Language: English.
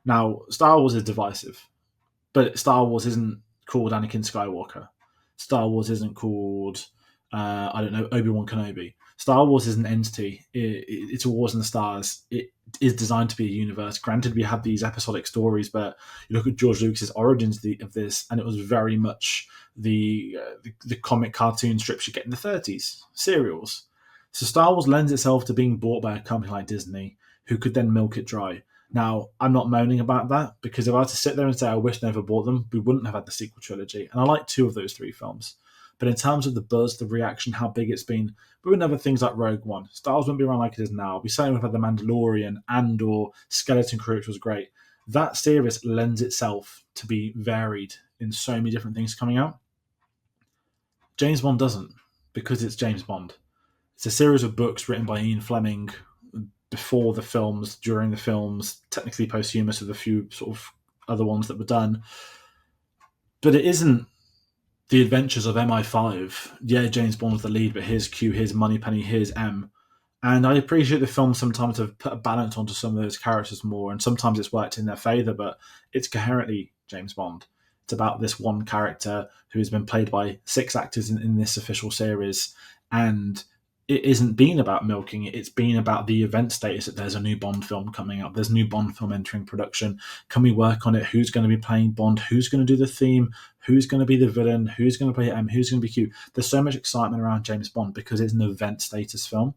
Now, Star Wars is divisive, but Star Wars isn't called Anakin Skywalker. Star Wars isn't called, I don't know, Obi-Wan Kenobi. Star Wars is an entity. It's a Wars in the Stars. It is designed to be a universe. Granted, we have these episodic stories, but you look at George Lucas's origins of this, and it was very much the comic cartoon strips you get in the 30s, serials. So Star Wars lends itself to being bought by a company like Disney, who could then milk it dry. Now, I'm not moaning about that, because if I had to sit there and say I wish I never bought them, we wouldn't have had the sequel trilogy. And I like two of those three films. But in terms of the buzz, the reaction, how big it's been, we wouldn't have things like Rogue One. Star Wars wouldn't be around like it is now. We certainly would have had The Mandalorian and or Skeleton Crew, which was great. That series lends itself to be varied in so many different things coming out. James Bond doesn't, because it's James Bond. It's a series of books written by Ian Fleming before the films, during the films, technically posthumous with a few sort of other ones that were done. But it isn't the adventures of MI5. Yeah, James Bond's the lead, but here's Q, here's Moneypenny, here's M. And I appreciate the film sometimes have put a balance onto some of those characters more, and sometimes it's worked in their favour, but it's coherently James Bond. It's about this one character who has been played by 6 actors in this official series, and it isn't been about milking it. It's been about the event status that there's a new Bond film coming up. There's a new Bond film entering production. Can we work on it? Who's going to be playing Bond? Who's going to do the theme? Who's going to be the villain? Who's going to play M? Who's going to be Q? There's so much excitement around James Bond because it's an event status film.